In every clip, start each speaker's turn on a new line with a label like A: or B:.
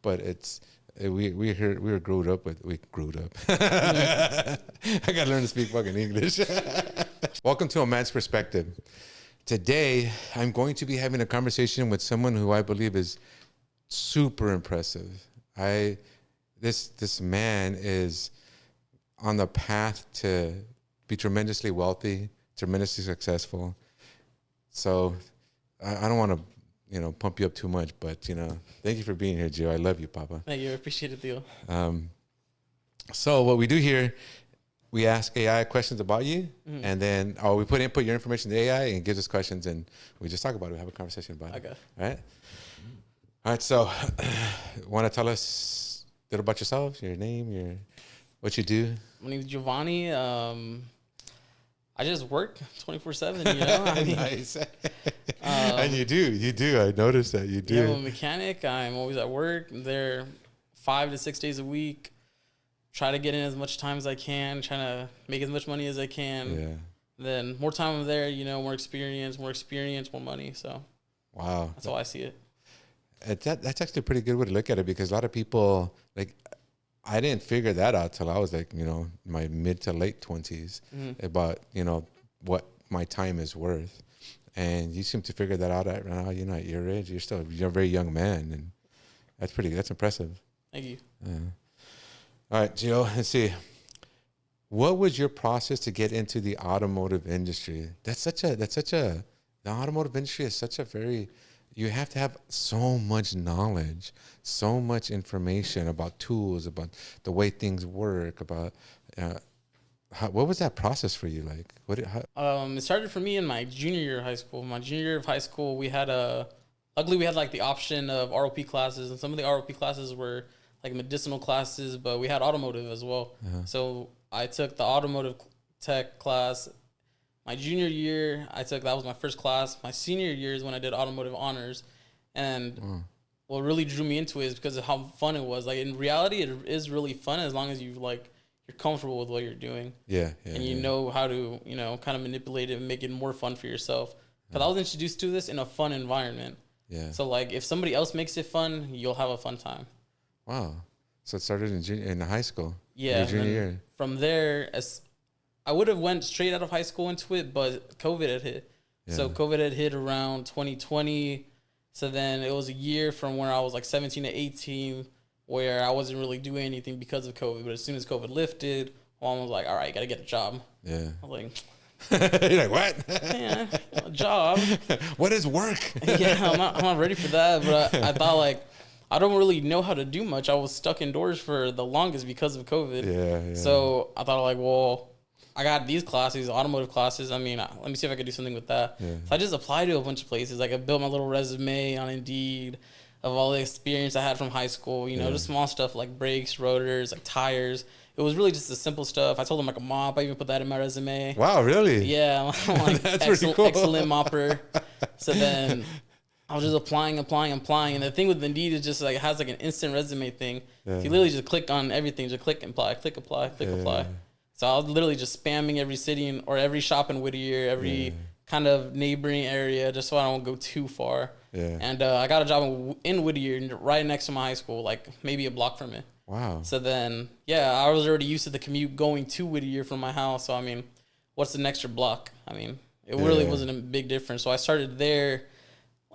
A: but we were growed up. I gotta learn to speak fucking English. Welcome to A Man's Perspective. Today, I'm going to be having a conversation with someone who I believe is super impressive. This man is on the path to be tremendously wealthy, tremendously successful. So I don't want to, pump you up too much, but, thank you for being here, Joe. I love you, Papa.
B: Thank you. I appreciate it, Theo.
A: So what we do here, we ask AI questions about you, and then we put your information in the AI and it gives us questions, and we just talk about it. We have a conversation about it.
B: Okay.
A: All right. So want to tell us a little about yourself, your name, what you do?
B: My name is Giovanni. I just work 24/7,
A: Nice. And you do. I noticed that you do.
B: Yeah, I'm a mechanic. I'm always at work. I'm there 5 to 6 days a week. Try to get in as much time as I can. Trying to make as much money as I can.
A: Yeah.
B: Then more time I'm there, more experience, more money. So,
A: wow,
B: that's how I see it.
A: That's actually a pretty good way to look at it, because a lot of people, I didn't figure that out till I was my mid to late 20s about, what my time is worth. And you seem to figure that out at your age. You're a very young man, and that's impressive.
B: Thank you.
A: All right, Gio, let's see. What was your process to get into the automotive industry? The automotive industry is such a you have to have so much knowledge, so much information about tools, about the way things work, about what was that process for you like?
B: It started for me in my junior year of high school. My junior year of high school, luckily we had the option of ROP classes, and some of the ROP classes were medicinal classes, but we had automotive as well. So I took the automotive tech class. My junior year, that was my first class. My senior year is when I did automotive honors. And what really drew me into it is because of how fun it was. In reality, it is really fun as long as you're comfortable with what you're doing.
A: Yeah.
B: And you know how to, kind of manipulate it and make it more fun for yourself. Because I was introduced to this in a fun environment.
A: Yeah.
B: So if somebody else makes it fun, you'll have a fun time.
A: Wow. So it started in high school.
B: Yeah.
A: Your junior year.
B: From there, I would have went straight out of high school into it, but COVID had hit. Yeah. So COVID had hit around 2020. So then it was a year from where I was 17 to 18 where I wasn't really doing anything because of COVID. But as soon as COVID lifted, Mom was like, all right, got to get a job.
A: Yeah.
B: I was like...
A: You're like, what?
B: Yeah, a job.
A: What is work?
B: Yeah, I'm not ready for that. But I thought, I don't really know how to do much. I was stuck indoors for the longest because of COVID.
A: Yeah.
B: So I thought, well... I got these classes, automotive classes. Let me see if I could do something with that. Yeah. So I just applied to a bunch of places. I built my little resume on Indeed of all the experience I had from high school. Just small stuff like brakes, rotors, tires. It was really just the simple stuff. I told them a mop. I even put that in my resume.
A: Wow, really?
B: Yeah,
A: that's pretty cool.
B: Excellent mopper. So then I was just applying. And the thing with Indeed is just it has an instant resume thing. Yeah. So you literally just click on everything. Just click apply, click apply. So I was literally just spamming every city or every shop in Whittier, every kind of neighboring area, just so I don't go too far.
A: Yeah.
B: And I got a job in Whittier, right next to my high school, maybe a block from it.
A: Wow.
B: So then, I was already used to the commute going to Whittier from my house. So, what's the extra block? It really wasn't a big difference. So I started there,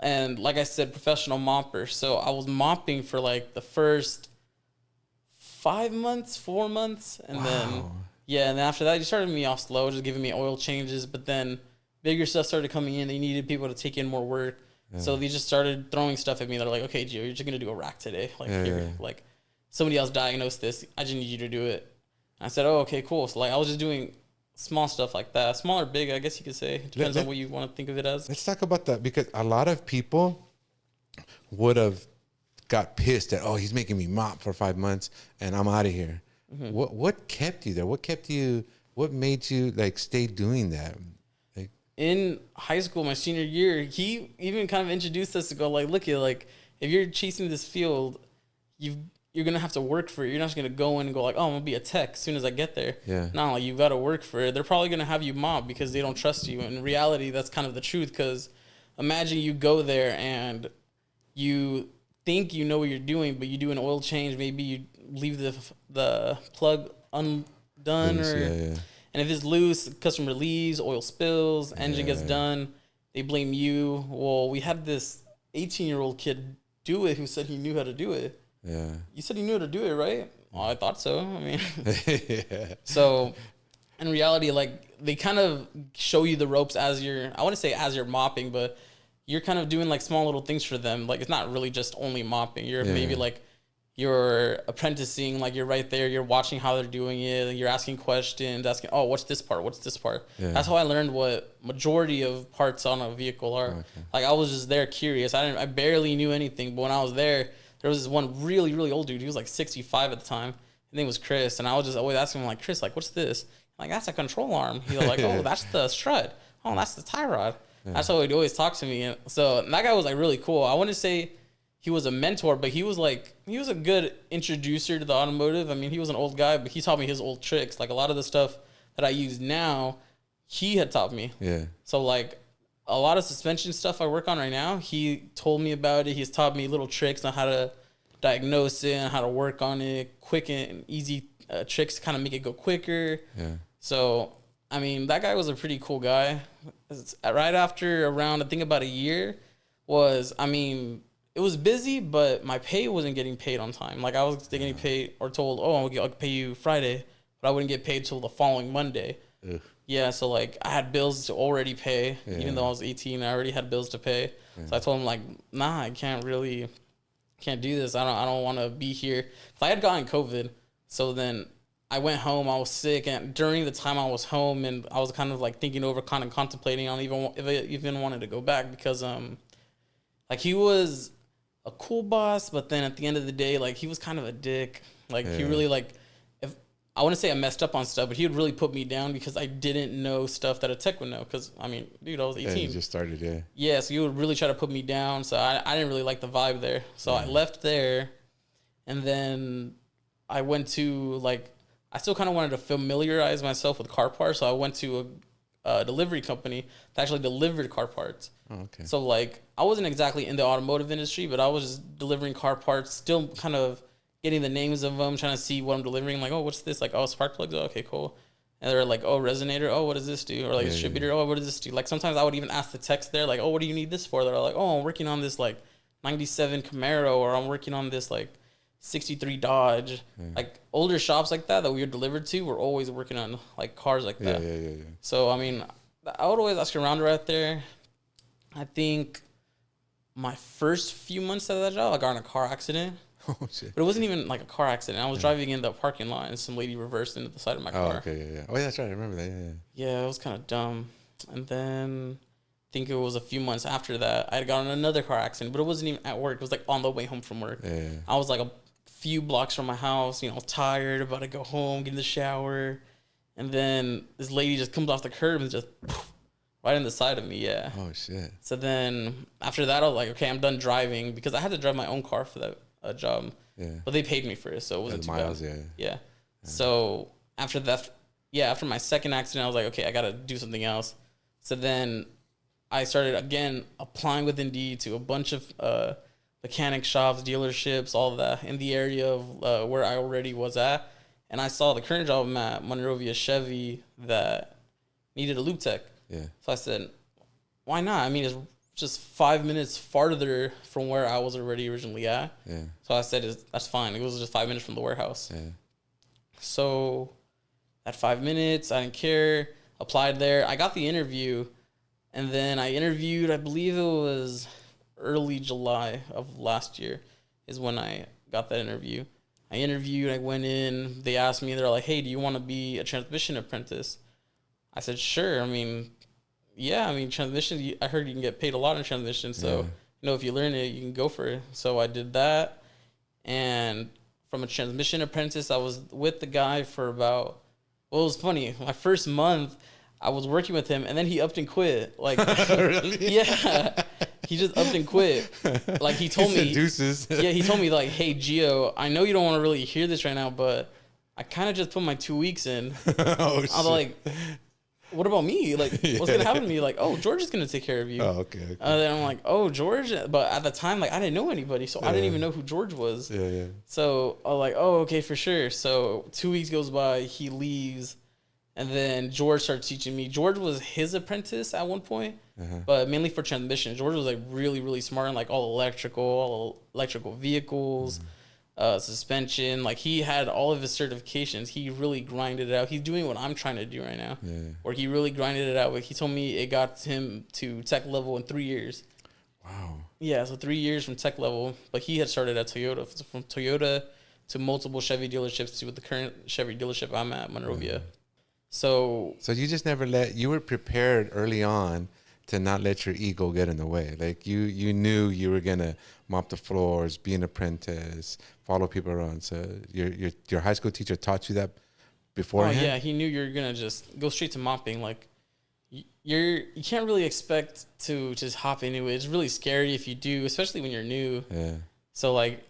B: and like I said, professional mopper. So I was mopping for the first 4 months, and then... Yeah, and then after that, you started me off slow, just giving me oil changes. But then bigger stuff started coming in. They needed people to take in more work. Yeah. So they just started throwing stuff at me. They're like, okay, Gio, you're just going to do a rack today. Somebody else diagnosed this. I just need you to do it. And I said, oh, okay, cool. So, I was just doing small stuff like that. Small or big, I guess you could say. It depends on what you want to think of it as.
A: Let's talk about that, because a lot of people would have got pissed at, he's making me mop for 5 months and I'm out of here. Mm-hmm. What kept you there? What made you stay doing that?
B: In high school, my senior year, he even kind of introduced us to go look at if you're chasing this field, you're gonna have to work for it. You're not just gonna go in and go I'm gonna be a tech as soon as I get there. Yeah. No, you've got to work for it. They're probably gonna have you mop because they don't trust you. In reality, that's kind of the truth. Because imagine you go there and you think you know what you're doing, but you do an oil change. Maybe you leave the plug undone,
A: Loose,
B: or
A: yeah.
B: and if it's loose, the customer leaves, oil spills, engine gets done. They blame you. Well, we had this 18-year-old kid do it who said he knew how to do it.
A: Yeah.
B: You said he knew how to do it, right? Well, I thought so. I mean,
A: Yeah.
B: so in reality, like they kind of show you the ropes as I want to say as you're mopping, but you're kind of doing like small little things for them. Like it's not really just only mopping. You're maybe like you're apprenticing, like you're right there. You're watching how they're doing it. You're asking questions, asking, oh, what's this part? What's this part? Yeah. That's how I learned what majority of parts on a vehicle are. Okay. Like I was just there curious. I barely knew anything, but when I was there was this one really, really old dude. He was like 65 at the time. His name was Chris. And I was just always asking him like, Chris, like, what's this? I'm like, that's a control arm. He was like, oh, that's the strut. Oh, that's the tie rod. Yeah. That's how he'd always talk to me. And so that guy was like really cool. I wouldn't say he was a mentor, but he was a good introducer to the automotive. I mean, he was an old guy, but he taught me his old tricks. Like a lot of the stuff that I use now, he had taught me. Yeah. So like a lot of suspension stuff I work on right now, he told me about it. He's taught me little tricks on how to diagnose it and how to work on it, quick and easy tricks to kind of make it go quicker. Yeah. So, I mean, that guy was a pretty cool guy. Right after around, I think about a year it was busy, but my pay wasn't getting paid on time. Like I was getting paid or told, oh, I'll pay you Friday, but I wouldn't get paid till the following Monday. Ugh. Yeah, so like I had bills to already pay, even though I was 18. I already had bills to pay. Yeah. So I told him like, nah, I can't do this. I don't want to be here. If I had gotten COVID, so then I went home. I was sick, and during the time I was home, and I was kind of like thinking over, kind of contemplating on if I even wanted to go back because like he was a cool boss, but then at the end of the day, like he was kind of a dick. Like he really if I wouldn't say I messed up on stuff, but he would really put me down because I didn't know stuff that a tech would know. Because I mean, dude, I was 18. Yeah,
A: you just started, yeah.
B: Yeah, so he would really try to put me down. So I didn't really like the vibe there. So I left there, and then I went to I still kind of wanted to familiarize myself with car parts. So I went to a delivery company that actually delivered car parts. Oh, okay. So I wasn't exactly in the automotive industry, but I was just delivering car parts, still kind of getting the names of them, trying to see what I'm delivering. Like, oh, what's this? Like, oh, spark plugs. Oh, okay, cool. And they're like, oh, resonator. Oh, what does this do? Or like distributor. Oh, what does this do? Like sometimes I would even ask the techs there, like, oh, what do you need this for? They're like, oh, I'm working on this 97 Camaro, or I'm working on this 63 Dodge. Like older shops like that we were delivered to were always working on cars like that. Yeah. So I mean, I would always ask around right there. I think my first few months of that job, I got in a car accident. Oh, shit. But it wasn't even a car accident. I was driving in the parking lot and some lady reversed into the side of my car.
A: Oh, okay, yeah. Oh, yeah, that's right. I remember that,
B: Yeah, it was kind of dumb. And then I think it was a few months after that, I had gotten another car accident, but it wasn't even at work. It was on the way home from work. Yeah. I was a few blocks from my house, tired, about to go home, get in the shower. And then this lady just comes off the curb and just right in the side of me, yeah. Oh, shit. So then after that, I was like, okay, I'm done driving because I had to drive my own car for that job. Yeah. But they paid me for it, so it wasn't too miles, bad. Yeah. So after that, after my second accident, I was like, okay, I got to do something else. So then I started, again, applying with Indeed to a bunch of mechanic shops, dealerships, all of that in the area of where I already was at. And I saw the current job I'm at, Monrovia Chevy, that needed a lube tech. Yeah. So I said, why not? I mean, it's just 5 minutes farther from where I was already originally at. Yeah. So I said, that's fine. It was just 5 minutes from the warehouse. Yeah. So at 5 minutes, I didn't care. Applied there. I got the interview. And then I interviewed, I believe it was early July of last year is when I got that interview. I interviewed, I went in, they asked me, they're like, hey, do you want to be a transmission apprentice? I said, sure. I mean, transmission, I heard you can get paid a lot in transmission. So, if you learn it, you can go for it. So I did that. And from a transmission apprentice, I was with the guy for about, it was funny. My first month, I was working with him, and then he upped and quit.
A: Really?
B: Yeah. He just upped and quit. He told me.
A: Deuces.
B: Yeah, he told me, hey, Gio, I know you don't want to really hear this right now, but I kind of just put my 2 weeks in. Oh, shit. I was like, what about me? Like, what's gonna happen to me? Like, oh, George is gonna take care of you.
A: Oh, okay.
B: Then I'm like, oh, George. But at the time, like, I didn't know anybody, so I didn't even know who George was.
A: Yeah, yeah.
B: So I was like, oh, okay, for sure. So 2 weeks goes by, he leaves, and then George started teaching me. George was his apprentice at one point, but mainly for transmission. George was like really, really smart in like all electrical vehicles. Suspension, like he had all of his certifications. He really grinded it out. He's doing what I'm trying to do right now, where he really grinded it out. He told me it got him to tech level in 3 years.
A: Wow.
B: Yeah, so 3 years from tech level, but he had started at Toyota. So from Toyota to multiple Chevy dealerships to the current Chevy dealership I'm at, Monrovia. So
A: you just never you were prepared early on to not let your ego get in the way. Like you knew you were gonna mop the floors, be an apprentice, follow people around. So your high school teacher taught you that beforehand?
B: Oh yeah, he knew you were gonna just go straight to mopping. Like you can't really expect to just hop into it. It's really scary if you do, especially when you're new. Yeah. So like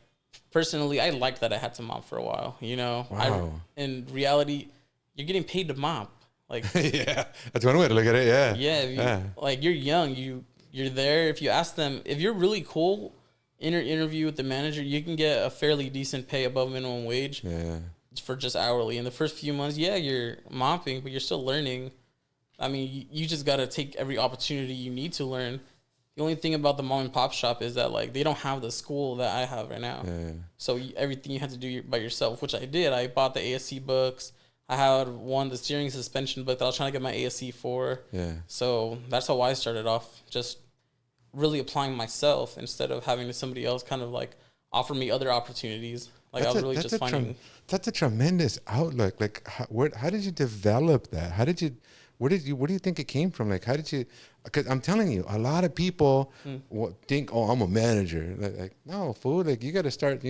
B: personally, I liked that I had to mop for a while. You know,
A: wow.
B: In reality, you're getting paid to mop. Like
A: yeah, that's one way to look at it. Yeah.
B: Yeah. Like you're young, you're there. If you ask them, if you're really cool in your interview with the manager, you can get a fairly decent pay above minimum wage. Yeah. For just hourly. In the first few months, yeah, you're mopping, but you're still learning. I mean, you just got to take every opportunity you need to learn. The only thing about the mom and pop shop is that like they don't have the school that I have right now. Yeah. So everything you have to do by yourself, which I did. I bought the ASC books. I had the steering suspension book that I was trying to get my ASC for. Yeah. So that's how I started off, just really applying myself instead of having somebody else kind of like offer me other opportunities. Like I was really just finding.
A: That's a tremendous outlook. Like, how did you develop that? Where do you think it came from? Like, how did you? Because I'm telling you, a lot of people think, oh, I'm a manager. Like no, fool. Like you got to start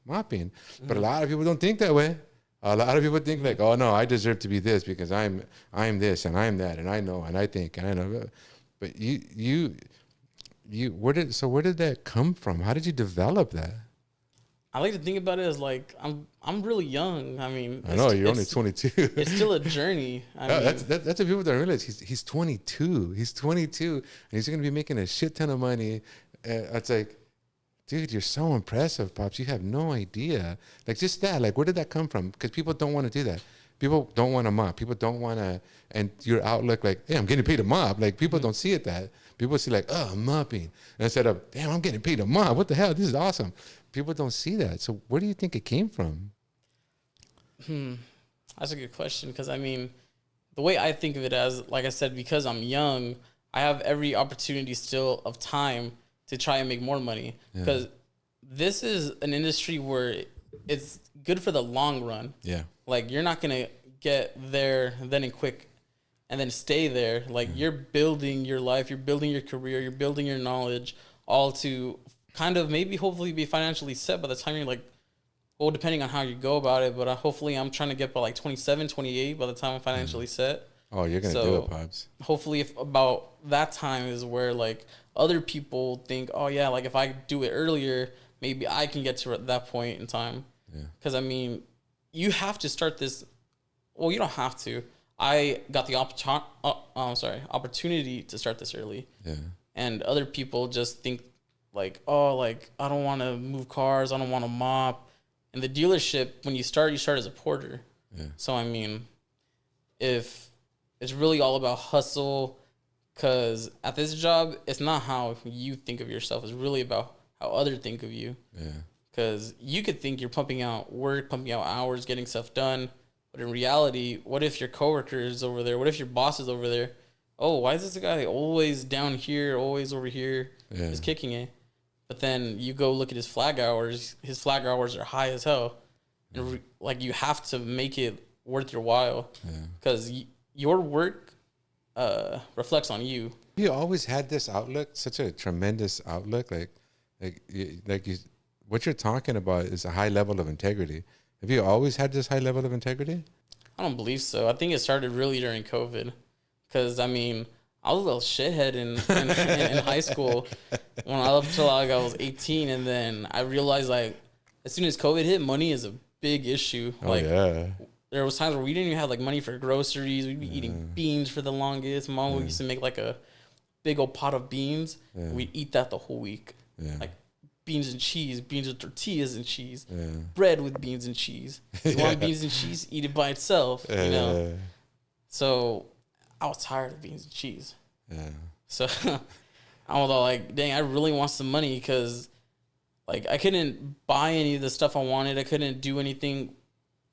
A: mopping. But a lot of people don't think that way. A lot of people think like, oh no, I deserve to be this because I'm this and I'm that and I know and I think and I know. But where did that come from? How did you develop that?
B: I like to think about it as like I'm really young. I mean,
A: I know you're only 22.
B: It's still a journey.
A: That's what people don't realize. He's 22. He's 22 and he's gonna be making a shit ton of money. It's like, dude, you're so impressive, Pops. You have no idea. Like, just that. Like, where did that come from? Because people don't want to do that. People don't want to mop. People don't want to. And your outlook, like, hey, I'm getting paid to mop. Like, people don't see it that. People see, like, oh, I'm mopping. Instead of, damn, I'm getting paid to mop. What the hell? This is awesome. People don't see that. So, where do you think it came from?
B: That's a good question. Because, I mean, the way I think of it as, like I said, because I'm young, I have every opportunity still of time to try and make more money, because this is an industry where it's good for the long run. Yeah. Like you're not going to get there then and quick and then stay there. Like you're building your life, you're building your career, you're building your knowledge, all to kind of maybe hopefully be financially set by the time you're like, well, depending on how you go about it, but hopefully I'm trying to get by like 27, 28 by the time I'm financially set.
A: Oh, you're going to do it, Pops.
B: Hopefully if about that time is where like other people think, oh yeah, like if I do it earlier, maybe I can get to that point in time. Yeah. Because I mean, you have to start this. Well, you don't have to. I got the opportunity to start this early. Yeah. And other people just think like, oh, like I don't want to move cars, I don't want to mop. In the dealership, when you start as a porter. Yeah. So I mean, if it's really all about hustle. Because at this job, it's not how you think of yourself. It's really about how others think of you. Yeah. Because you could think you're pumping out work, pumping out hours, getting stuff done. But in reality, what if your coworker is over there? What if your boss is over there? Oh, why is this guy always down here, always over here? Yeah. He's kicking it. But then you go look at his flag hours. His flag hours are high as hell. And like you have to make it worth your while. Because your work reflects on you.
A: You always had this outlook, such a tremendous outlook. What you're talking about is a high level of integrity. Have you always had this high level of integrity?
B: I don't believe so. I think it started really during COVID. Because, I mean, I was a little shithead in high school when I left till like I was 18. And then I realized, like, as soon as COVID hit, money is a big issue.
A: Oh, yeah.
B: there was times where we didn't even have like money for groceries. We'd be eating beans for the longest. Mom used to make like a big old pot of beans. We'd eat that the whole week. Like beans and cheese, beans with tortillas and cheese, bread with beans and cheese. You want beans and cheese, eat it by itself, you know? So I was tired of beans and cheese. So I was all like, dang, I really want some money because like I couldn't buy any of the stuff I wanted. I couldn't do anything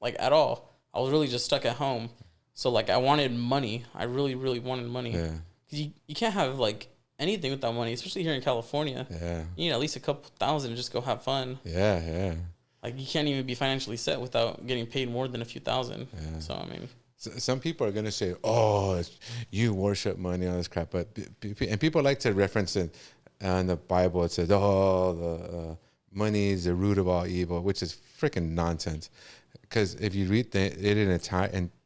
B: like at all. I was really just stuck at home. So like I wanted money. I really, really wanted money. Because you can't have like anything without money, especially here in California. You need at least a couple thousand to just go have fun. Like you can't even be financially set without getting paid more than a few thousand. So I mean,
A: some people are gonna say, "Oh, you worship money, all this crap," but people like to reference it in the Bible. It says, "Oh, the money is the root of all evil," which is freaking nonsense. Because if you read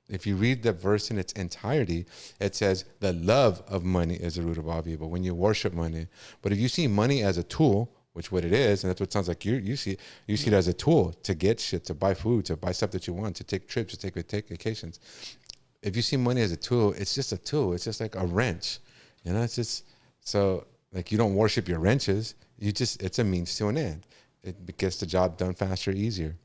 A: if you read the verse in its entirety, it says the love of money is the root of all evil when you worship money. But if you see money as a tool, which what it is, and that's what it sounds like you see it as a tool to get shit, to buy food, to buy stuff that you want, to take trips, to take vacations. If you see money as a tool, it's just a tool. It's just like a wrench, you know. It's just so like you don't worship your wrenches. It's a means to an end. It gets the job done faster, easier.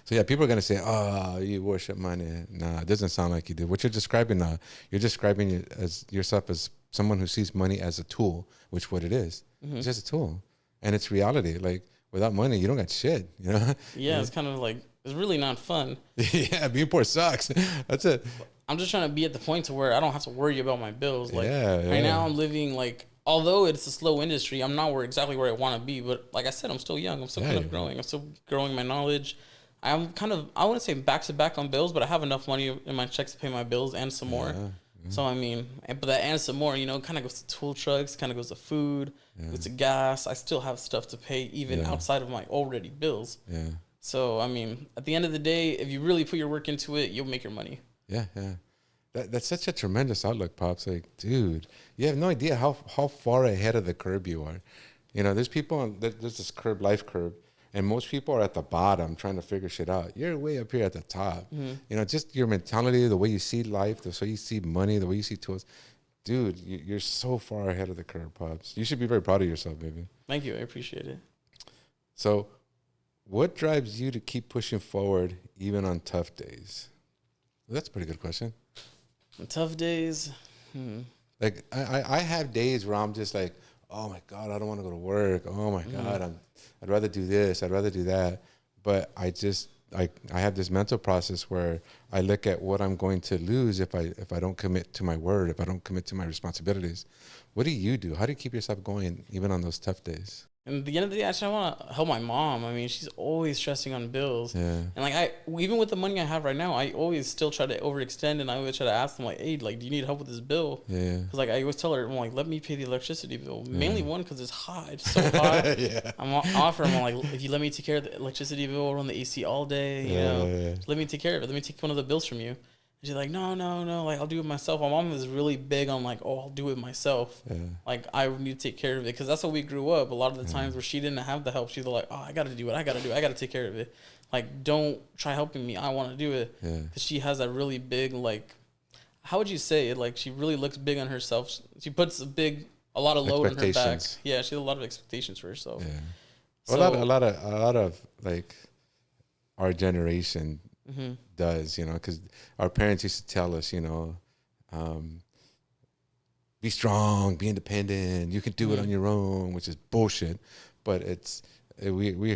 A: So yeah, people are gonna say, "Oh, you worship money." Nah, it doesn't sound like you do. What you're describing now, you're describing yourself as someone who sees money as a tool, which what it is. It's just a tool, and it's reality. Like without money, you don't got shit. You know?
B: Yeah, it's kind of like it's really not fun.
A: Yeah, being poor sucks. That's it.
B: I'm just trying to be at the point to where I don't have to worry about my bills. Like
A: right
B: now, I'm living like. Although it's a slow industry, I'm not exactly where I want to be. But like I said, I'm still young. I'm still kind of growing. I'm still growing my knowledge. I'm kind of, I wouldn't say back to back on bills, but I have enough money in my checks to pay my bills and some more. So, I mean, but that and some more, you know, kind of goes to tool trucks, kind of goes to food, goes to gas. I still have stuff to pay even outside of my already bills. So, I mean, at the end of the day, if you really put your work into it, you'll make your money.
A: That's such a tremendous outlook, Pops. Like, dude, you have no idea how far ahead of the curb you are. You know, there's people, there's this life curve. And most people are at the bottom trying to figure shit out. You're way up here at the top. You know, just your mentality, the way you see life, the way you see money, the way you see tools. Dude, you're so far ahead of the curve, Pops. You should be very proud of yourself, baby.
B: Thank you. I appreciate it.
A: So what drives you to keep pushing forward even on tough days? Well, that's a pretty good question.
B: On tough days?
A: Like, I have days where I'm just like, oh, my God, I don't want to go to work. Oh, my God, I'd rather do this. I'd rather do that. But I have this mental process where I look at what I'm going to lose if I don't commit to my word, if I don't commit to my responsibilities. What do you do? How do you keep yourself going even on those tough days?
B: And at the end of the day, actually, I want to help my mom. I mean, she's always stressing on bills. And like even with the money I have right now, I always still try to overextend, and I always try to ask them like, "Hey, like, do you need help with this bill?" Because like I always tell her, I'm like, "Let me pay the electricity bill." Mainly one because it's hot, it's so hot. I'm offering, I'm like, if you let me take care of the electricity bill, we'll run the AC all day. You know, let me take care of it. Let me take one of the bills from you. She's like, no, like, I'll do it myself. My mom is really big on, like, oh, I'll do it myself. Like, I need to take care of it. Because that's how we grew up. A lot of the times where she didn't have the help, she's like, oh, I got to do it. I got to take care of it. Like, don't try helping me. I want to do it. Because she has that really big, like, how would you say it? Like, she really looks big on herself. She puts a lot of load on her back. Yeah, she has a lot of expectations for herself.
A: So, a lot of, like, our generation does, you know, because our parents used to tell us, you know, be strong, be independent, you can do it on your own, which is bullshit. But we grew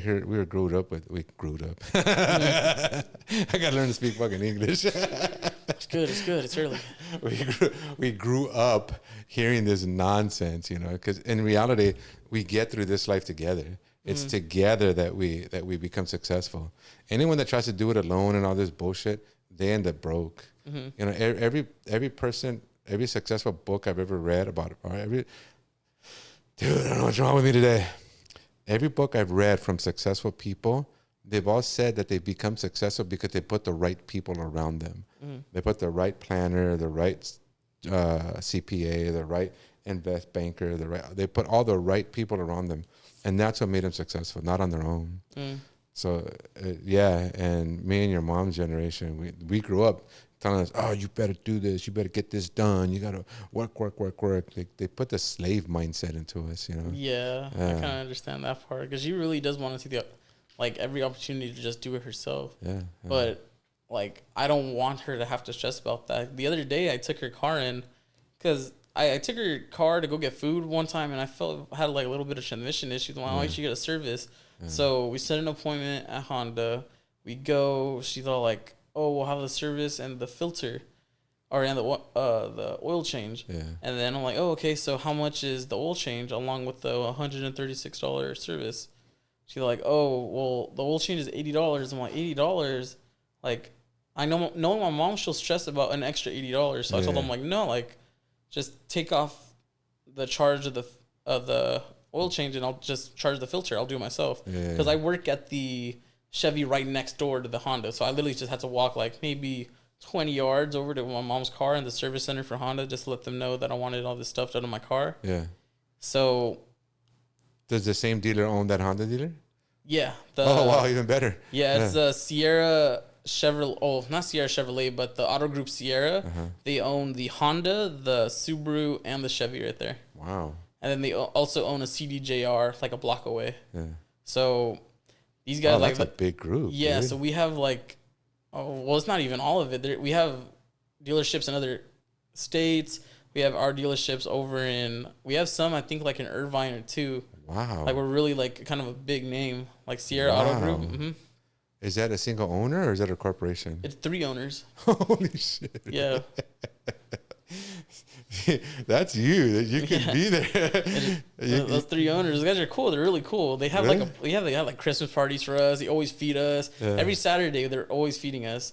A: up. I gotta learn to speak fucking English.
B: It's good. It's early.
A: We grew up hearing this nonsense, you know, because in reality, we get through this life together. It's together that we become successful. Anyone that tries to do it alone and all this bullshit, they end up broke. You know, every person, every successful book I've ever read about it, dude, I don't know what's wrong with me today. Every book I've read from successful people, they've all said that they become successful because they put the right people around them. They put the right planner, the right CPA, the right invest banker, they put all the right people around them. And that's what made them successful, not on their own. So yeah, and me and your mom's generation, we grew up telling us, oh, you better do this, you better get this done, you gotta work, work, work, work. They put the slave mindset into us, you know.
B: Yeah, I kind of understand that part because she really does want to see the like every opportunity to just do it herself.
A: Yeah.
B: But like I don't want her to have to stress about that. The other day I took her car in because I took her car to go get food one time and I felt had like a little bit of transmission issues. Why don't she get a service? So we set an appointment at Honda. We go. She's all like, "Oh, we'll have the service and the filter, or and the oil change."
A: Yeah.
B: And then I'm like, "Oh, okay. So how much is the oil change along with the $136 service?" She's like, "Oh, well, the oil change is $80." I'm like, $80? Like, I know knowing my mom, she'll stress about an extra $80. So I told them like, no, like, just take off the charge of the oil change and I'll just charge the filter. I'll do it myself because I work at the Chevy right next door to the Honda. So I literally just had to walk like maybe 20 yards over to my mom's car in the service center for Honda just to let them know that I wanted all this stuff done in my car.
A: Yeah.
B: So
A: does the same dealer own that Honda dealer?
B: Yeah.
A: Oh wow, even better.
B: Yeah, it's the Sierra Chevrolet. Oh, not Sierra Chevrolet, but the Auto Group Sierra. They own the Honda, the Subaru, and the Chevy right there.
A: Wow.
B: And then they also own a CDJR like a block away.
A: Yeah.
B: So these guys
A: that's a big group.
B: Yeah.
A: Dude.
B: So we have like, it's not even all of it. We have dealerships in other states. We have our dealerships over in. We have some I think like in Irvine or two.
A: Wow.
B: Like we're really like kind of a big name, like Sierra Auto Group. Mm-hmm.
A: Is that a single owner or is that a corporation?
B: It's 3 owners.
A: Holy shit.
B: Yeah.
A: That's you. You can be there.
B: Those 3 owners, those guys are cool. They're really cool. They have
A: really?
B: they have like Christmas parties for us. They always feed us. Yeah. Every Saturday they're always feeding us.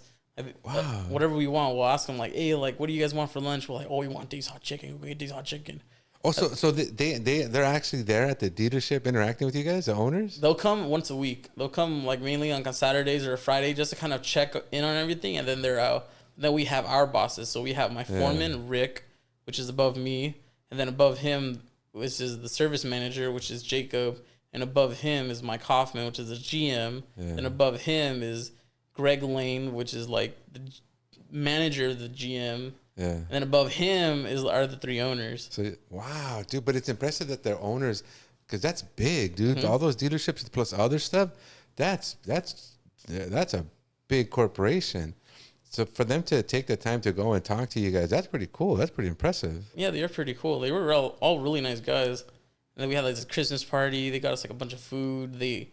A: Wow.
B: Whatever we want, we'll ask them like, hey, like, what do you guys want for lunch? We're like, oh, we want Dave's hot chicken. We get Dave's hot chicken.
A: Oh, so they're actually there at the dealership interacting with you guys, the owners?
B: They'll come once a week. They'll come like mainly on Saturdays or a Friday just to kind of check in on everything, and then they're out. Then we have our bosses. So we have my foreman, Rick, which is above me, and then above him, which is the service manager, which is Jacob, and above him is Mike Hoffman, which is the GM, and above him is Greg Lane, which is like the manager of the GM. Yeah. And then above him are the 3 owners.
A: So wow, dude, but it's impressive that they're owners, because that's big, dude. Mm-hmm. All those dealerships plus other stuff, that's a big corporation. So for them to take the time to go and talk to you guys, that's pretty cool. That's pretty impressive.
B: Yeah, they are pretty cool. They were all really nice guys. And then we had like this Christmas party. They got us like a bunch of food. They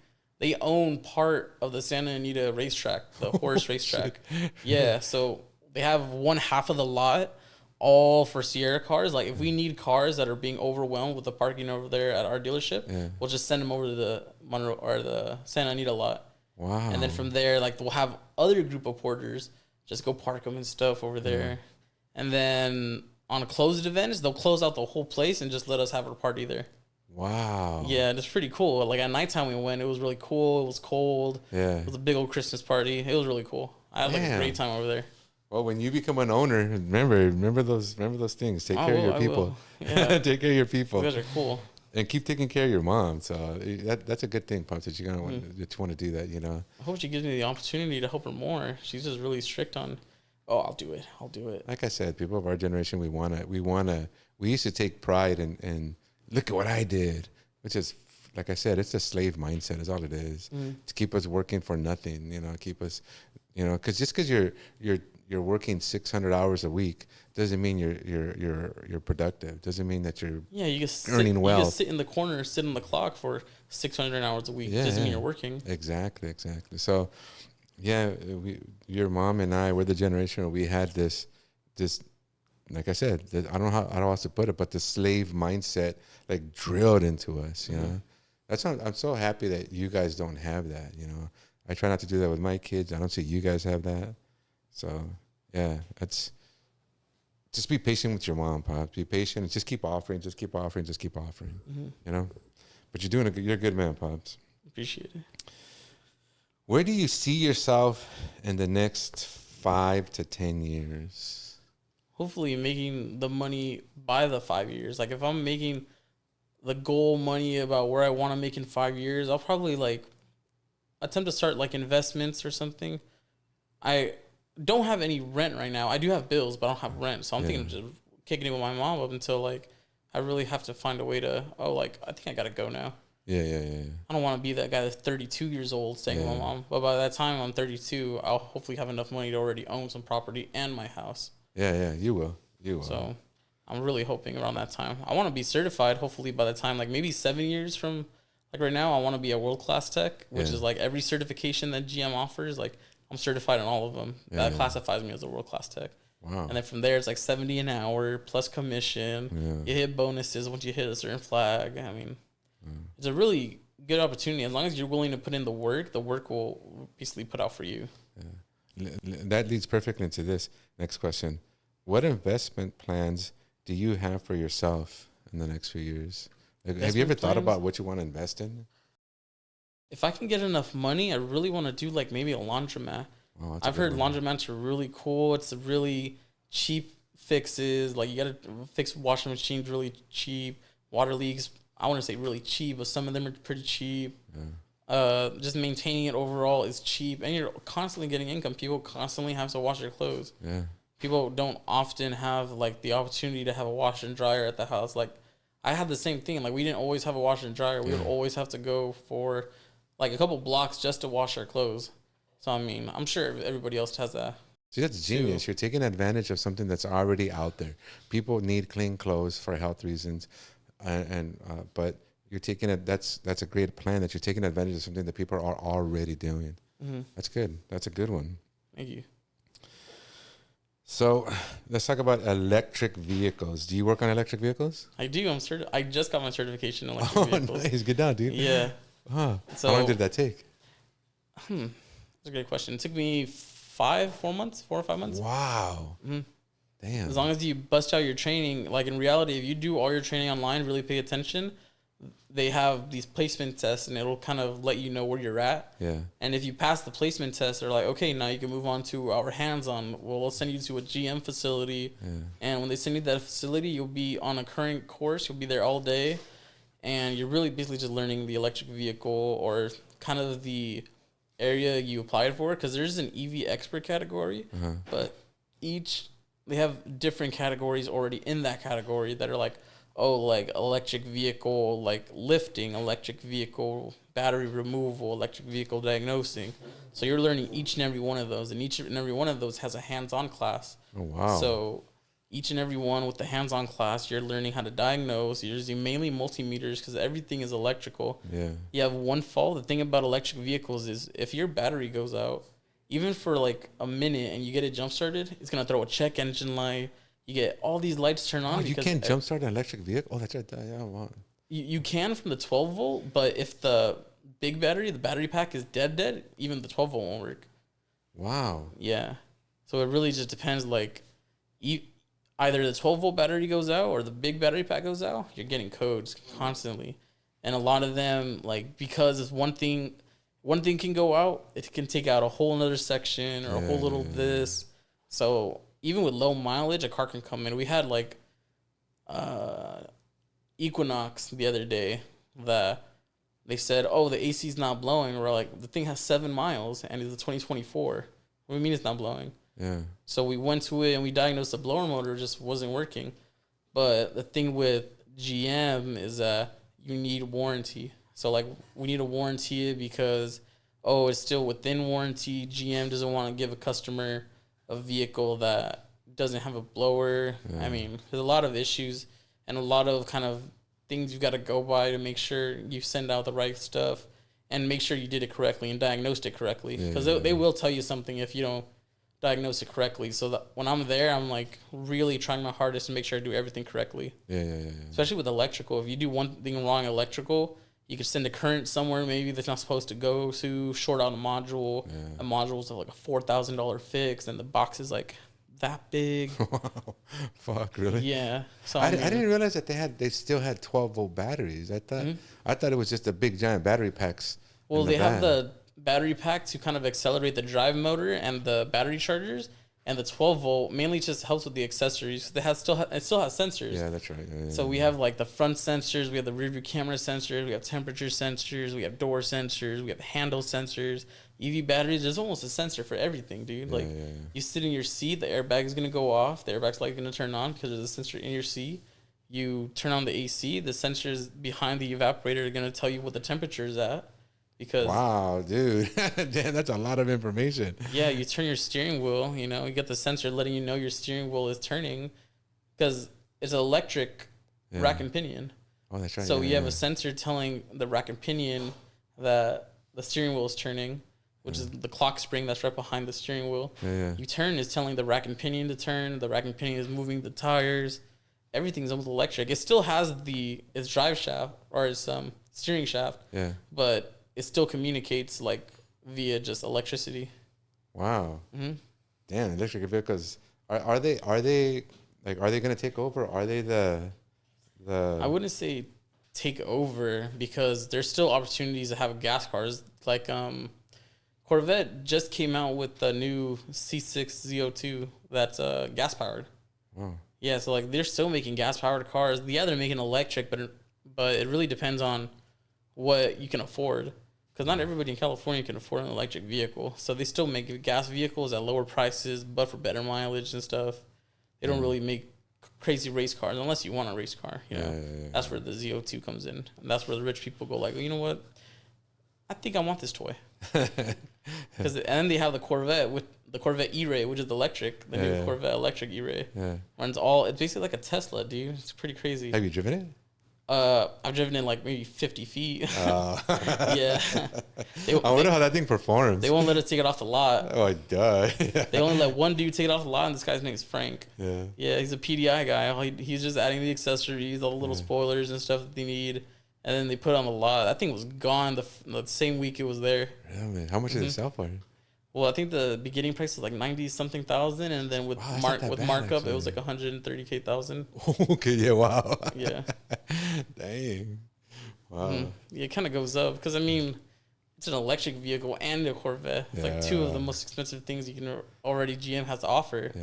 B: own part of the Santa Anita racetrack, the horse racetrack. Yeah, so they have one half of the lot all for Sierra cars. Like if we need cars that are being overwhelmed with the parking over there at our dealership, we'll just send them over to the Monroe or the Santa Anita lot. Wow. And then from there, like we'll have other group of porters just go park them and stuff over there. And then on closed events, they'll close out the whole place and just let us have our party there. Wow. Yeah, it's pretty cool. Like at nighttime we went, it was really cool. It was cold. Yeah. It was a big old Christmas party. It was really cool. I had like a great time over there.
A: Well, when you become an owner, remember those things. Take care of your people. Yeah. Take care of your people.
B: You guys are cool.
A: And keep taking care of your mom. So that's a good thing, Pops, that you want to do that, you know.
B: I hope she gives me the opportunity to help her more. She's just really strict on, I'll do it.
A: Like I said, people of our generation, we used to take pride in look at what I did, which is, like I said, it's a slave mindset is all it is. To keep us working for nothing, you know, keep us, you know, because just because you're working 600 hours a week doesn't mean you're productive. Doesn't mean that you're earning well.
B: You just sit in the corner, sit on the clock for 600 hours a week. Doesn't mean you're working.
A: Exactly. So, yeah, your mom and I, we're the generation where we had this, like I said, I don't know how else to put it, but the slave mindset like drilled into us. You know, I'm so happy that you guys don't have that. You know, I try not to do that with my kids. I don't see you guys have that. So, yeah, just be patient with your mom, Pop. Be patient and just keep offering. You know, but you're a good man, Pops.
B: Appreciate it.
A: Where do you see yourself in the next 5 to 10 years?
B: Hopefully making the money by the 5 years. Like if I'm making the goal money about where I want to make in 5 years, I'll probably like attempt to start like investments or something. I don't have any rent right now. I do have bills, but I don't have rent. So I'm thinking of just kicking it with my mom up until like I really have to find a way to, I think I got to go now.
A: Yeah.
B: I don't want to be that guy that's 32 years old staying with my mom. But by that time I'm 32, I'll hopefully have enough money to already own some property and my house.
A: Yeah, you will.
B: So I'm really hoping around that time. I want to be certified hopefully by the time, like maybe 7 years from, like right now, I want to be a world-class tech, which is like every certification that GM offers, like I'm certified in all of them. That classifies me as a world-class tech.
A: Wow.
B: And then from there, it's like 70 an hour plus commission. You hit bonuses once you hit a certain flag. I mean, it's a really good opportunity. As long as you're willing to put in the work will basically put out for you.
A: That leads perfectly into this next question. What investment plans do you have for yourself in the next few years? Have you ever thought about what you want to invest in?
B: If I can get enough money, I really want to do like maybe a laundromat. Oh, I've heard laundromats are really cool. It's a really cheap fixes. Like you got to fix washing machines really cheap. Water leaks, I want to say really cheap, but some of them are pretty cheap. Just maintaining it overall is cheap. And you're constantly getting income. People constantly have to wash their clothes. Yeah. People don't often have like the opportunity to have a washer and dryer at the house. Like I had the same thing. Like we didn't always have a washer and dryer. We would always have to go for like a couple blocks just to wash our clothes. So I mean, I'm sure everybody else has that.
A: See, that's genius. You're taking advantage of something that's already out there. People need clean clothes for health reasons, but you're taking it. That's a great plan that you're taking advantage of something that people are already doing. Mm-hmm. That's good. That's a good one.
B: Thank you.
A: So let's talk about electric vehicles. Do you work on electric vehicles?
B: I do. I just got my certification in electric vehicles.
A: Nice. Good job, dude.
B: Yeah.
A: Huh. So, how long did that take?
B: That's a great question. It took me 4 or 5 months.
A: Wow. Mm-hmm. Damn.
B: As long as you bust out your training, like in reality, if you do all your training online, really pay attention, they have these placement tests and it'll kind of let you know where you're at. Yeah. And if you pass the placement test, they're like, okay, now you can move on to our hands-on. Well, we'll send you to a GM facility. Yeah. And when they send you to that facility, you'll be on a current course. You'll be there all day. And you're really basically just learning the electric vehicle or kind of the area you applied for. Because there's an EV expert category. But they have different categories already in that category that are like, like electric vehicle, like lifting, electric vehicle, battery removal, electric vehicle diagnosing. So you're learning each and every one of those, and each and every one of those has a hands-on class. Oh, wow. So each and every one with the hands-on class, you're learning how to diagnose. You're using mainly multimeters because everything is electrical. Yeah. You have one fault. The thing about electric vehicles is if your battery goes out, even for like a minute and you get it jump-started, it's going to throw a check engine light. You get all these lights turn on.
A: You can't jumpstart an electric vehicle? Oh, that's right. Yeah, wow.
B: You can from the 12 volt, but if the big battery, the battery pack is dead, even the 12 volt won't work.
A: Wow.
B: Yeah. So it really just depends. Like, either the 12 volt battery goes out or the big battery pack goes out. You're getting codes constantly, and a lot of them, like, because it's one thing can go out, it can take out a whole another section or a whole little this. So even with low mileage, a car can come in. We had like Equinox the other day that they said, the AC's not blowing. We're like, the thing has 7 miles and it's a 2024. What do you mean it's not blowing? Yeah. So we went to it and we diagnosed the blower motor just wasn't working. But the thing with GM is that you need warranty. So like we need to warranty it because, it's still within warranty. GM doesn't want to give a customer a vehicle that doesn't have a blower. Yeah. I mean, there's a lot of issues and a lot of kind of things you've got to go by to make sure you send out the right stuff and make sure you did it correctly and diagnosed it correctly. Because they will tell you something if you don't diagnose it correctly. So that when I'm there, I'm like really trying my hardest to make sure I do everything correctly. Yeah. Especially with electrical. If you do one thing wrong electrical, you could send a current somewhere maybe that's not supposed to go to, short out a module. Yeah. A module's like a $4,000 fix, and the box is like that big.
A: Wow. Fuck, really?
B: Yeah. So
A: I didn't realize that they still had 12 volt batteries. I thought it was just the big giant battery packs.
B: Well, they have the battery pack to kind of accelerate the drive motor and the battery chargers, And the 12 volt mainly just helps with the accessories. It still has sensors.
A: Yeah, that's right. Yeah,
B: So we have like the front sensors, we have the rear view camera sensors, we have temperature sensors, we have door sensors, we have handle sensors, EV batteries. There's almost a sensor for everything, dude. Like you sit in your seat, the airbag is gonna go off, the airbag's like gonna turn on because there's a sensor in your seat. You turn on the AC, the sensors behind the evaporator are gonna tell you what the temperature is at. Because
A: wow, dude, damn, that's a lot of information.
B: yeah, you turn your steering wheel. You know, you get the sensor letting you know your steering wheel is turning, because it's an electric rack and pinion.
A: Oh, that's right.
B: So you have a sensor telling the rack and pinion that the steering wheel is turning, which is the clock spring that's right behind the steering wheel. You turn is telling the rack and pinion to turn. The rack and pinion is moving the tires. Everything's almost electric. It still has its drive shaft or its steering shaft.
A: Yeah.
B: But it still communicates like via just electricity.
A: Wow. Mm-hmm. Damn, electric vehicles are they going to take over? Are they the
B: I wouldn't say take over, because there's still opportunities to have gas cars. Like Corvette just came out with the new C6 Z02 that's gas powered.
A: Wow.
B: Yeah, so like they're still making gas powered cars. Yeah, they're making electric, but it really depends on what you can afford, because not everybody in California can afford an electric vehicle. So they still make gas vehicles at lower prices, but for better mileage and stuff. They don't really make crazy race cars unless you want a race car. You know, that's where the Z02 comes in, and that's where the rich people go. Like, well, you know what? I think I want this toy. And then they have the Corvette with the Corvette E-Ray, which is electric. The new Corvette electric E-Ray runs it's basically like a Tesla, dude. It's pretty crazy.
A: Have you driven it?
B: I've driven in like maybe 50 feet. Yeah.
A: I wonder how that thing performs.
B: They won't let us take it off the lot.
A: Oh, duh.
B: They only let one dude take it off the lot, and this guy's name is Frank.
A: Yeah.
B: Yeah, he's a PDI guy. He's just adding the accessories, all the little spoilers and stuff that they need, and then they put it on the lot. That thing was gone the same week it was there.
A: Really? How much did it sell for?
B: Well, I think the beginning price was like 90-something thousand, and then with markup, actually. It was like 130K thousand.
A: Okay, yeah, wow.
B: Yeah.
A: Dang. Wow.
B: Yeah, it kind of goes up, because I mean, it's an electric vehicle and a Corvette. It's like two of the most expensive things GM has to offer. Yeah.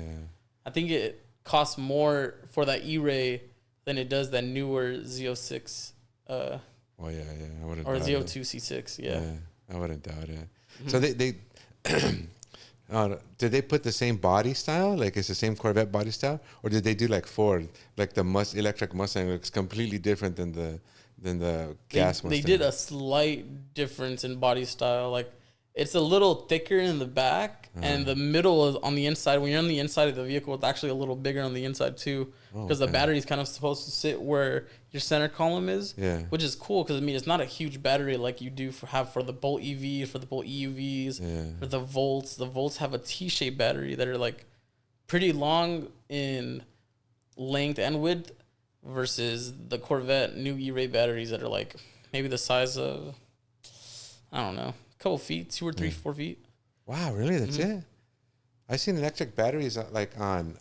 B: I think it costs more for that E-Ray than it does that newer Z06.
A: Oh yeah, I wouldn't.
B: Or Z02 C6. Yeah.
A: I wouldn't doubt it. So they did they put the same body style? Like it's the same Corvette body style, or did they do like Ford, like the electric Mustang looks completely different than the gas Mustang?
B: They did a slight difference in body style. Like it's a little thicker in the back, and the middle is on the inside. When you're on the inside of the vehicle, it's actually a little bigger on the inside too, because the battery is kind of supposed to sit where your center column is. Yeah, which is cool, because I mean it's not a huge battery like you do for the Bolt EV, for the Bolt EUVs, for the Volts. The Volts have a T-shaped battery that are like pretty long in length and width, versus the Corvette new E-Ray batteries that are like maybe the size of, I don't know, a couple feet, 2 or 3, 4 feet.
A: Wow, really? That's it? I've seen electric batteries like on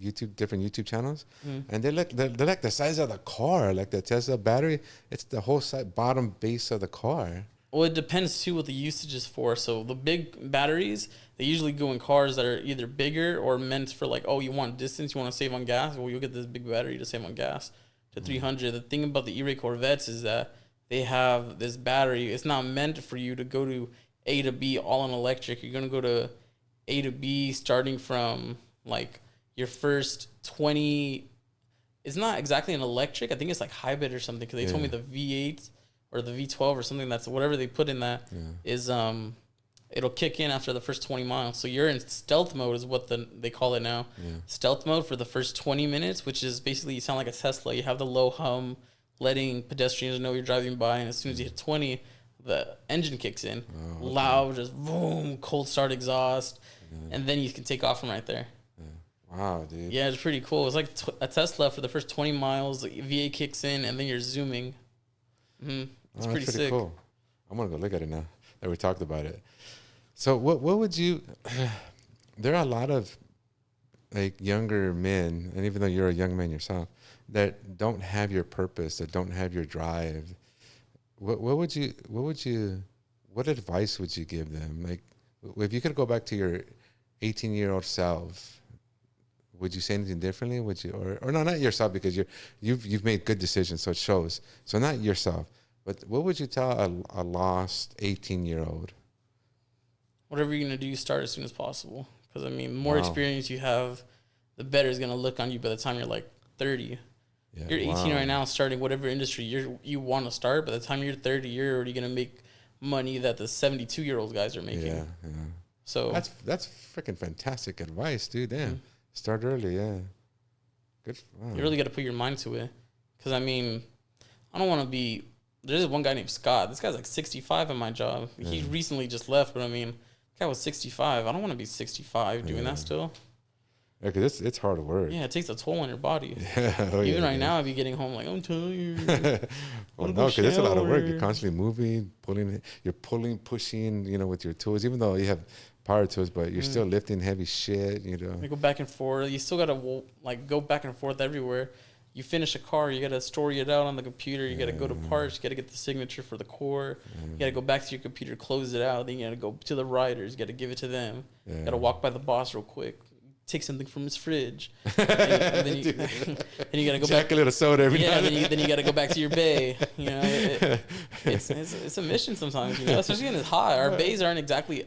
A: YouTube, different YouTube channels, and they're like the size of the car, like the Tesla battery. It's the whole bottom base of the car.
B: Well, it depends too what the usage is for. So the big batteries, they usually go in cars that are either bigger or meant for like, oh, you want distance, you want to save on gas. Well, you'll get this big battery to save on gas to 300. The thing about the E-Ray Corvettes is that they have this battery. It's not meant for you to go to A to B all on electric. You're gonna go to A to B starting from like your first 20. It's not exactly an electric. I think it's like hybrid or something, because they told me the V8 or the V12 or something, that's whatever they put in that is it'll kick in after the first 20 miles. So you're in stealth mode is what they call it now. Yeah. Stealth mode for the first 20 minutes, which is basically you sound like a Tesla. You have the low hum, letting pedestrians know you're driving by, and as soon as you hit 20, the engine kicks in. Oh, okay. Loud, just boom, cold start exhaust, and then you can take off from right there.
A: Wow, dude.
B: Yeah, it's pretty cool. It's like a Tesla for the first 20 miles. The V8 kicks in, and then you're zooming. It's pretty sick. Cool.
A: I'm gonna go look at it now that we talked about it. So what would you? There are a lot of like younger men, and even though you're a young man yourself, that don't have your purpose, that don't have your drive. What advice would you give them? Like, if you could go back to 18-year-old self, would you say anything differently? Would you, or no, not yourself, because you've made good decisions, so it shows. So not yourself, but what would you tell a lost 18-year-old?
B: Whatever you're gonna do, start as soon as possible. Because I mean, the more
A: Wow.
B: experience you have, the better it's gonna look on you by the time you're like 30.
A: Yeah,
B: You're 18
A: wow.
B: right now, starting whatever industry you want to start. By the time you're 30, you're already gonna make money that the 72-year-old guys are making.
A: Yeah, yeah.
B: So
A: That's freaking fantastic advice, dude. Damn. Start early, yeah. Good. Wow.
B: you really got to put your mind to it. Because I mean, I don't want to be. There's one guy named Scott. This guy's like 65 at my job. He recently just left, but I mean, the guy was 65. I don't want to be 65 doing that still.
A: Yeah, because it's hard work.
B: Yeah, it takes a toll on your body.
A: Yeah. Oh,
B: Even
A: yeah,
B: right
A: yeah.
B: now, I'd be getting home like, I'm tired.
A: Well,
B: Wanna
A: no,
B: go
A: because it's a lot of work.
B: shower.
A: You're constantly moving, pulling. You're pulling, pushing. With your tools. Even though you have power tools, but you're still lifting heavy shit.
B: You go back and forth. You still gotta like go back and forth everywhere. You finish a car, you gotta store it out on the computer. You gotta go to parts. You gotta get the signature for the core. You gotta go back to your computer, close it out. Then you gotta go to the writers. You gotta give it to them.
A: Yeah.
B: You gotta walk by the boss real quick. Take something from his fridge. and then you, then you gotta go
A: Jack
B: back.
A: a little soda every
B: Yeah,
A: night.
B: then you gotta go back to your bay. It's a mission sometimes. Especially when it's hot. Our bays aren't exactly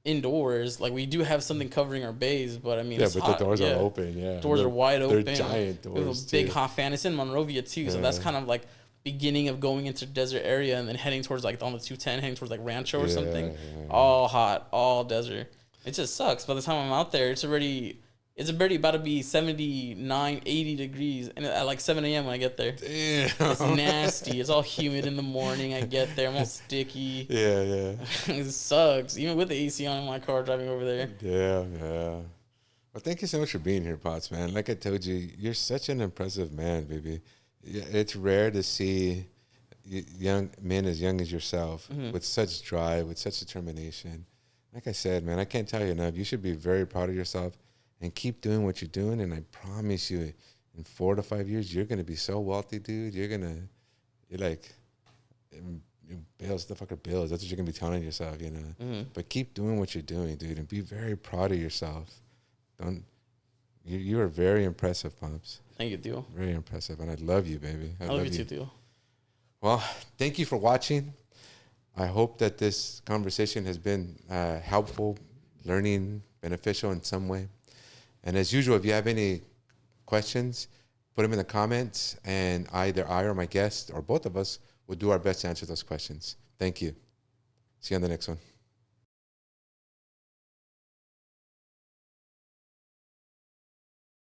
B: indoors. Like, we do have something covering our bays, but I mean,
A: Yeah,
B: it's
A: but
B: hot.
A: the doors are open. Yeah,
B: Doors are wide open.
A: They're giant
B: We have
A: doors.
B: a big
A: too.
B: hot fan. It's in Monrovia too, so that's
A: Yeah.
B: kind of like beginning of going into desert area and then heading towards like on the 210, heading towards like Rancho or something.
A: Yeah.
B: All hot, all desert. It just sucks. By the time I'm out there, it's already about to be 79, 80 degrees, and at like 7 a.m. when I get there.
A: Damn.
B: It's nasty. It's all humid in the morning. I get there, I'm all sticky.
A: Yeah.
B: It sucks. Even with the AC on in my car driving over there.
A: Yeah. Well, thank you so much for being here, Potts, man. Like I told you, you're such an impressive man, baby. Yeah, it's rare to see young men as young as yourself with such drive, with such determination. Like I said, man, I can't tell you enough. You should be very proud of yourself and keep doing what you're doing. And I promise you, in 4 to 5 years, you're going to be so wealthy, dude. You're like, bills, the fucker bills. That's what you're going to be telling yourself, But keep doing what you're doing, dude, and be very proud of yourself. You are very impressive, Pops.
B: Thank you, Theo.
A: Very impressive. And I love you, baby.
B: I love you too, Theo.
A: Well, thank you for watching. I hope that this conversation has been helpful, learning, beneficial in some way. And as usual, if you have any questions, put them in the comments, and either I or my guest or both of us will do our best to answer those questions. Thank you. See you on the next one.